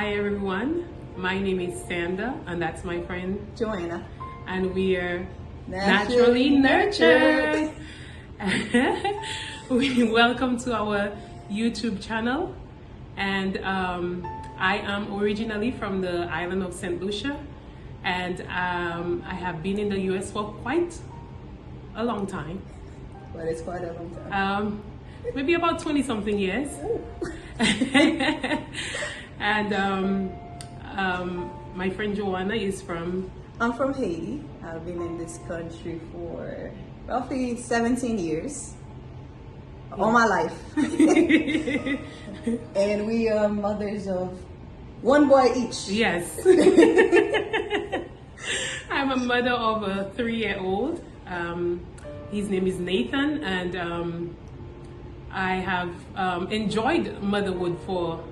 Hi everyone, my name is Sanda and that's my friend Joanna. And we are naturally nurtured. We welcome to our YouTube channel, and I am originally from the island of St. Lucia, and I have been in the US for quite a long time. But it's quite a long time. Maybe about 20 something years. And my friend Joanna is from... I'm from Haiti. I've been in this country for roughly 17 years. All my life. And we are mothers of one boy each. Yes. I'm a mother of a 3-year-old. His name is Nathan, and I have enjoyed motherhood for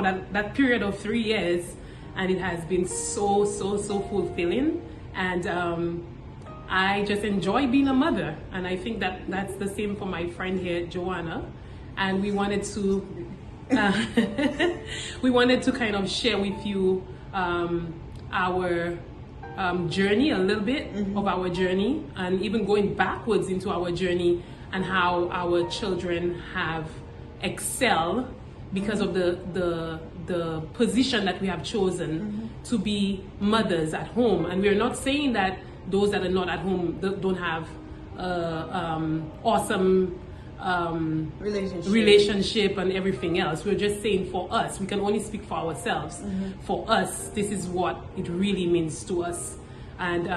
that period of 3 years, and it has been so fulfilling, and I just enjoy being a mother, and I think that that's the same for my friend here, Joanna. And we wanted to kind of share with you our journey, a little bit of our journey, and even going backwards into our journey, and how our children have excelled because of the position that we have chosen to be mothers at home. And we're not saying that those that are not at home don't have awesome relationship and everything else. We're just saying, for us, we can only speak for ourselves. For us, this is what it really means to us. And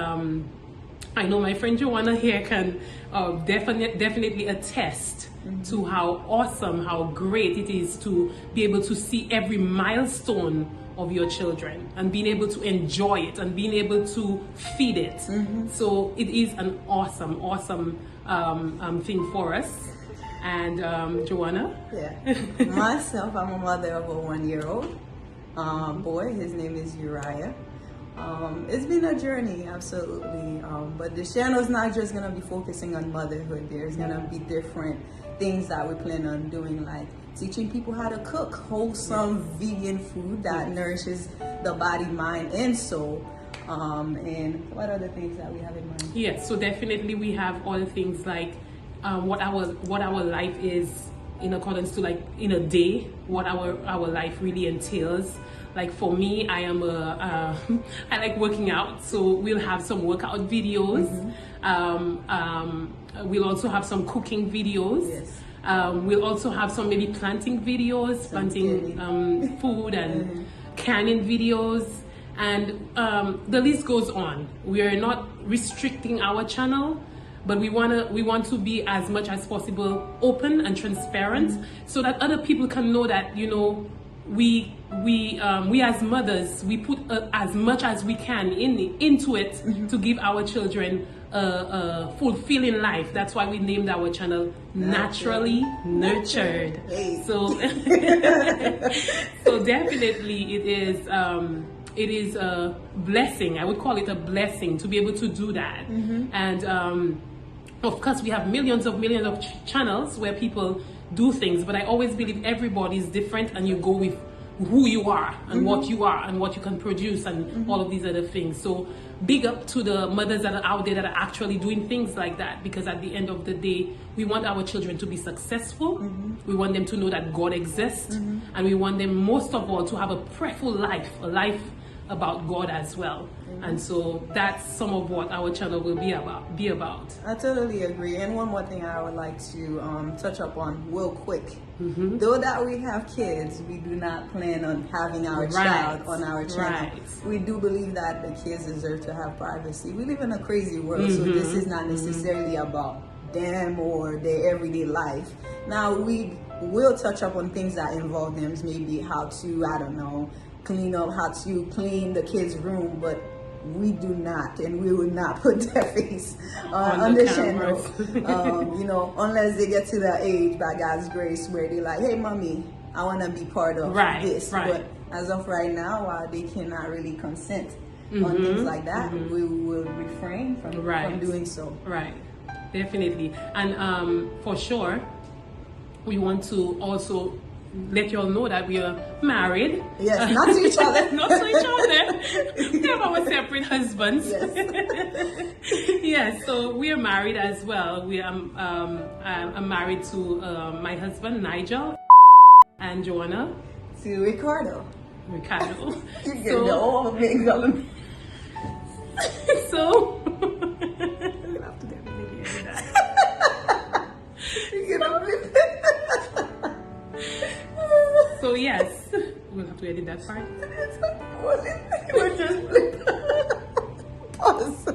I know my friend Joanna here can definitely attest to how awesome, how great it is to be able to see every milestone of your children and being able to enjoy it and being able to feed it. So it is an awesome thing for us. And Joanna? Yeah. Myself, I'm a mother of a 1-year-old boy. His name is Uriah. It's been a journey, absolutely. But the channel is not just going to be focusing on motherhood. There's going to be different things that we plan on doing, like teaching people how to cook wholesome vegan food that nourishes the body, mind, and soul. And what other things that we have in mind? Yes, so definitely we have all things like what our life is in accordance to, like, in a day, what our life really entails. Like for me, I am I like working out, so we'll have some workout videos. We'll also have some cooking videos. Yes. We'll also have some maybe planting videos, planting food and canning videos, and the list goes on. We are not restricting our channel, but we want to be as much as possible open and transparent, so that other people can know that, you know, we as mothers, we put as much as we can into it to give our children a fulfilling life. That's why we named our channel Naturally Nurtured. Hey. So so definitely it is a blessing. I would call it a blessing to be able to do that. And of course, we have millions of channels where people do things, but I always believe everybody is different, and you go with who you are and what you are and what you can produce and all of these other things. So big up to the mothers that are out there that are actually doing things like that, because at the end of the day, we want our children to be successful. We want them to know that God exists, and we want them, most of all, to have a prayerful life, a life about God as well. And so that's some of what our channel will be about. I totally agree. And one more thing I would like to touch up on real quick. Though that we have kids, we do not plan on having our child on our channel. We do believe that the kids deserve to have privacy. We live in a crazy world, so this is not necessarily about them or their everyday life. Now, we will touch up on things that involve them, maybe how to, I don't know, clean up, how to clean the kids' room, but we do not, and we will not put their face on the channel. You know, unless they get to the age, by God's grace, where they're like, hey, mommy, I want to be part of this. But as of right now, while they cannot really consent on things like that, we will refrain from doing so. Right, definitely. And for sure, we want to also let you all know that we are married. Yes, not to each other. Not to each other. We have our separate husbands. Yes. Yes, so we are married as well. I'm married to my husband, Nigel, and Joanna. To Ricardo. You get the whole big girl. So so yes, we'll have to edit that part. We're just pause.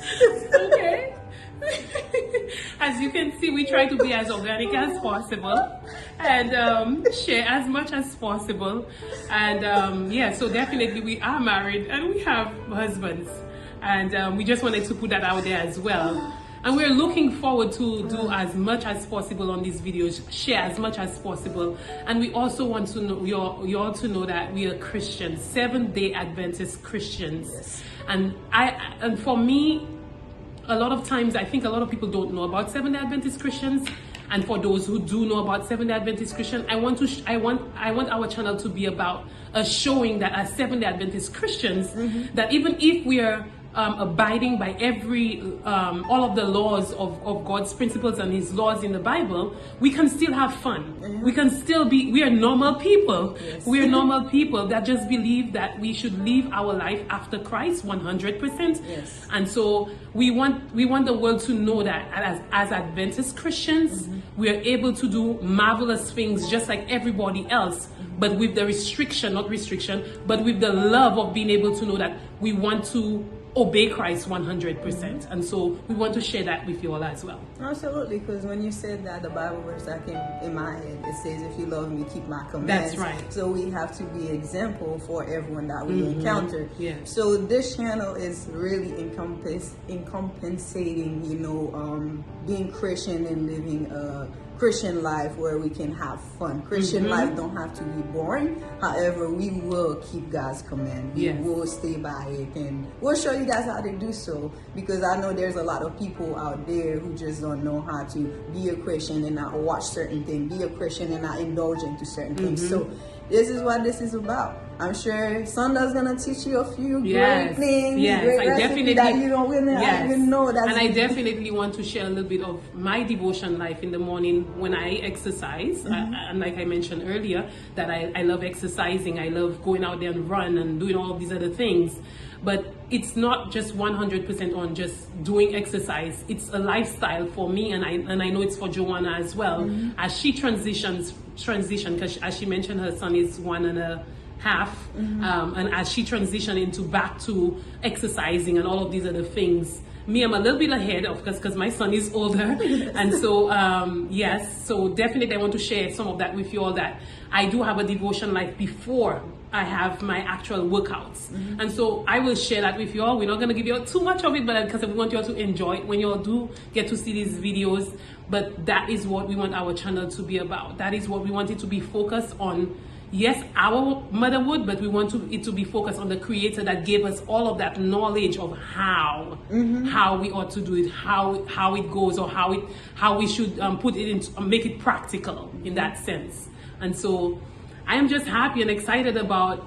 It's okay. As you can see, we try to be as organic as possible and share as much as possible. And yeah, so definitely we are married and we have husbands, and we just wanted to put that out there as well. And we're looking forward to do as much as possible on these videos, share as much as possible. And we also want to know you all to know that we are Christians, Seventh-day Adventist Christians. Yes. And for me, a lot of times I think a lot of people don't know about Seventh-day Adventist Christians. And for those who do know about Seventh-day Adventist Christian, I want our channel to be about showing that as Seventh-day Adventist Christians, that even if we are abiding by all of the laws of God's principles and His laws in the Bible, we can still have fun. We can still we are normal people. Yes. We are normal people that just believe that we should live our life after Christ 100%. Yes. And so we want the world to know that as Adventist Christians, we are able to do marvelous things just like everybody else, but with the not restriction, but with the love of being able to know that we want to obey Christ 100%. And so we want to share that with you all as well. Absolutely, because when you said that, the Bible verse that came in my head, it says, if you love me, keep my commands. That's right. So we have to be example for everyone that we encounter. Yes. So this channel is really encompassing, being Christian and living a Christian life where we can have fun. Christian life don't have to be boring. However, we will keep God's command. We will stay by it, and we'll show you guys how to do so, because I know there's a lot of people out there who just don't know how to be a Christian and not watch certain things, be a Christian and not indulge into certain things. So this is what this is about. I'm sure Sunda's gonna teach you a few great things, great recipes that you don't even know. And I definitely want to share a little bit of my devotion life in the morning when I exercise. And like I mentioned earlier, that I love exercising. I love going out there and run and doing all of these other things. But it's not just 100% on just doing exercise. It's a lifestyle for me, and I know it's for Joanna as well. As she transition, because as she mentioned, her son is 1.5. And as she transitioned into back to exercising and all of these other things, me, I'm a little bit ahead of because my son is older. And so so definitely I want to share some of that with you all, that I do have a devotion life before I have my actual workouts. And so I will share that with you all. We're not going to give you all too much of it, but because we want you all to enjoy it when you all do get to see these videos. But that is what we want our channel to be about. That is what we want it to be focused on. Yes, our motherhood, but we want it to be focused on the Creator that gave us all of that knowledge of how we ought to do it, how it goes, or how we should put it into, make it practical in that sense. And so I am just happy and excited about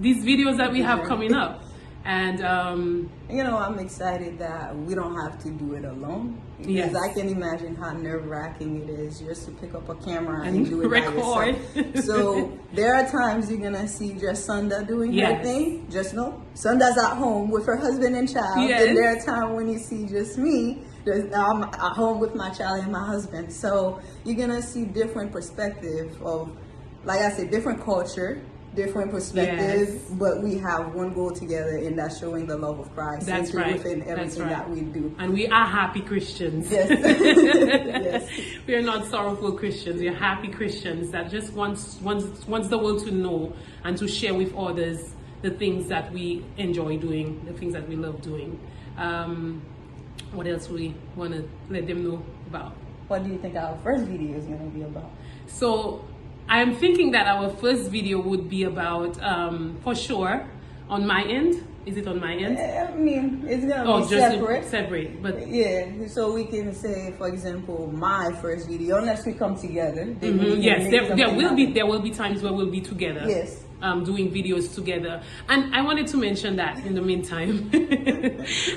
these videos that we have coming up. And I'm excited that we don't have to do it alone, because I can imagine how nerve-wracking it is just to pick up a camera and do it record. by yourself. So there are times you're gonna see just Sunda doing her thing. Just know Sunda's at home with her husband and child. And there are times when you see just me. I'm at home with my child and my husband. So you're gonna see different perspective of, like I said, different culture, different perspectives, but we have one goal together, and that's showing the love of Christ. That's right. Within everything that we do. And we are happy Christians. Yes. Yes. We are not sorrowful Christians. We are happy Christians that just wants the world to know and to share with others the things that we enjoy doing, the things that we love doing. What else we want to let them know about? What do you think our first video is going to be about? So I'm thinking that our first video would be about, for sure, on my end, Is it on my end? I mean, it's gonna be just separate, but yeah. So we can say, for example, my first video, unless we come together. Then yes, there will be times where we'll be together. Yes. Doing videos together. And I wanted to mention that in the meantime.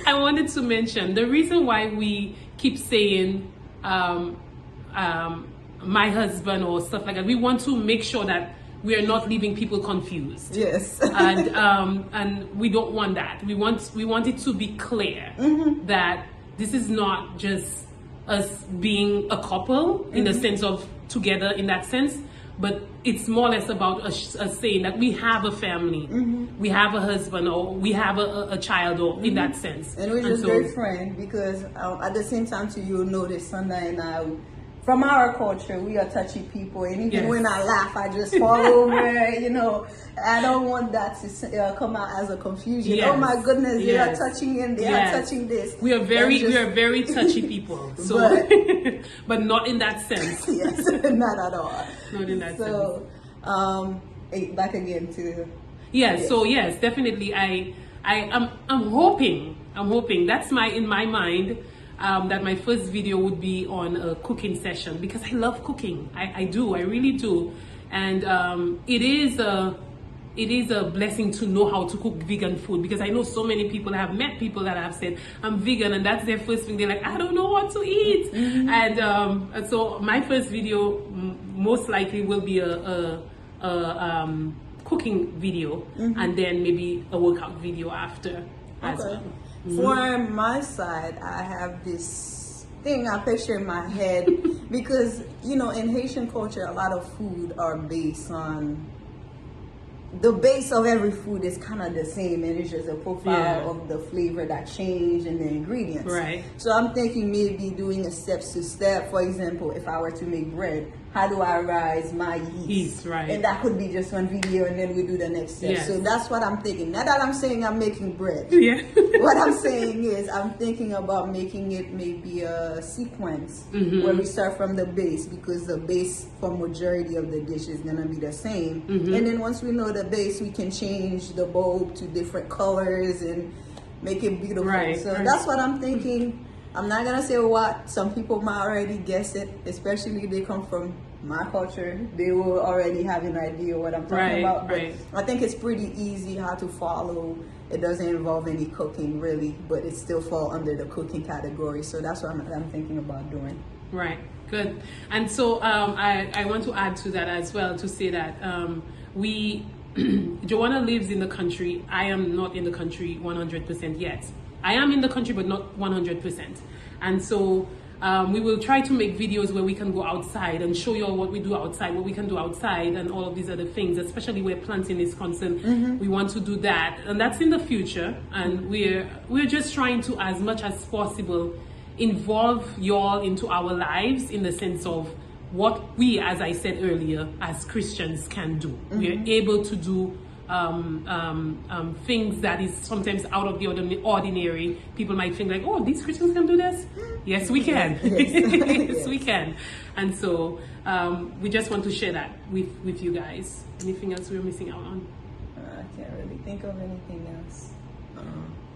I wanted to mention the reason why we keep saying my husband or stuff like that. We want to make sure that we are not leaving people confused. Yes. and we don't want that. We want it to be clear that this is not just us being a couple in the sense of together in that sense, but it's more or less about us saying that we have a family, we have a husband, or we have a child, or in that sense. And we're just very friend, because at the same time too, you'll notice Sunday and I, from our culture, we are touchy people, and even when I laugh, I just fall over. You know, I don't want that to come out as a confusion. Yes. Oh my goodness, they are touching and they are touching this. We are very touchy people. So, but not in that sense. Yes, not at all. Not in that sense. So, back again to. So yes, definitely. I'm hoping that's in my mind. That my first video would be on a cooking session, because I love cooking. I really do. And it is a blessing to know how to cook vegan food, because I know so many people, I have met people that have said, I'm vegan, and that's their first thing. They're like, I don't know what to eat. And so my first video most likely will be a cooking video, and then maybe a workout video after as well. For my side, I have this thing I picture in my head because, you know, in Haitian culture, a lot of food are based on, the base of every food is kind of the same, and it's just a profile of the flavor that change and the ingredients. Right. So I'm thinking maybe doing a steps to step. For example, if I were to make bread, how do I rise my yeast? Right. And that could be just one video, and then we do the next step. Yes. So that's what I'm thinking. Not that I'm saying I'm making bread. Yeah. What I'm saying is I'm thinking about making it maybe a sequence where we start from the base, because the base for majority of the dish is gonna be the same. And then once we know the base, we can change the bulb to different colors and make it beautiful. Right. So that's what I'm thinking. I'm not gonna say what some people might already guess it, especially if they come from my culture. They will already have an idea what I'm talking about. But I think it's pretty easy how to follow. It doesn't involve any cooking really, but it still falls under the cooking category. So that's what I'm thinking about doing. Right, good. And so I want to add to that as well, to say that Joanna lives in the country. I am not in the country 100% yet. I am in the country, but not 100%. And so we will try to make videos where we can go outside and show you all what we do outside, what we can do outside, and all of these other things, especially where planting is concerned. We want to do that, and that's in the future. And we're just trying to, as much as possible, involve y'all into our lives, in the sense of what we, as I said earlier, as Christians can do. We are able to do things that is sometimes out of the ordinary. People might think like, oh, these Christians can do this? Yes, we can. Yes, we can. And so we just want to share that with you guys. Anything else we're missing out on? I can't really think of anything else.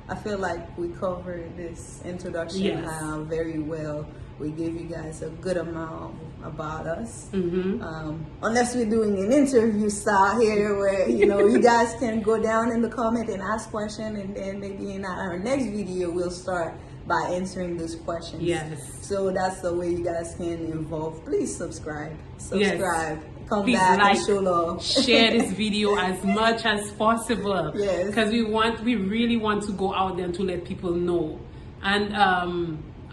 I feel like we covered this introduction very well. We gave you guys a good amount about us. Unless we're doing an interview style here where, you know, you guys can go down in the comment and ask questions, and then maybe in our next video we'll start by answering those questions. Yes. So that's the way you guys can involve. Please subscribe. Yes. Come Please back and show love. Share this video as much as possible. Yes. Because we really want to go out there and to let people know. And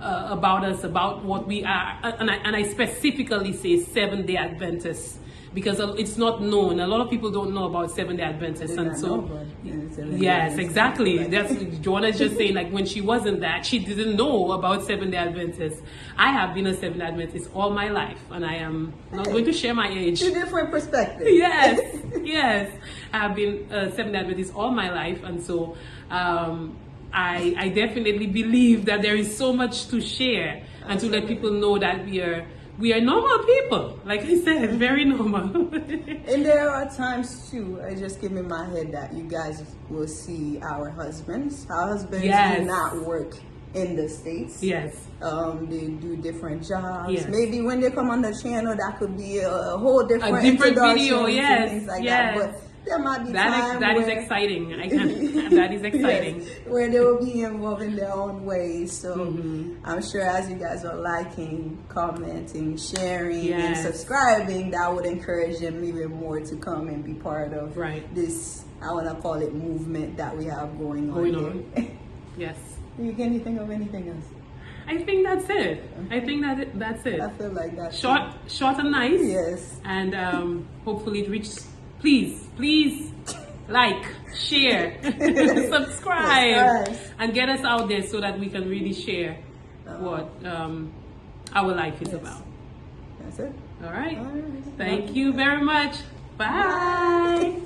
about us, about what we are, and I specifically say Seventh-day Adventists, because it's not known. A lot of people don't know about Seventh-day Adventists, and so yes, exactly. That's Joanna's just saying, like, when she wasn't that, she didn't know about Seventh-day Adventists. I have been a Seventh-day Adventist all my life, and I am not going to share my age. Two different perspectives. Yes, I have been a Seventh-day Adventist all my life, and so I definitely believe that there is so much to share and to let people know that we are normal people. Like I said, very normal. And there are times too, I just give in my head that you guys will see our husbands. Our husbands do not work in the States. Yes. They do different jobs. Yes. Maybe when they come on the channel, that could be a whole different video. And things like that. But there might be that is exciting. That is exciting. Yes, where they will be involved in their own ways. So I'm sure as you guys are liking, commenting, sharing, and subscribing, that would encourage them even more to come and be part of this, I want to call it, movement that we have going on. Yes. You can think of anything else? I think that's it. I think that's it. I feel like that's short and nice. Yes. And hopefully it reaches. Please like, share, subscribe, and get us out there so that we can really share what our life is about. That's it. All right. Thank you very much. Bye.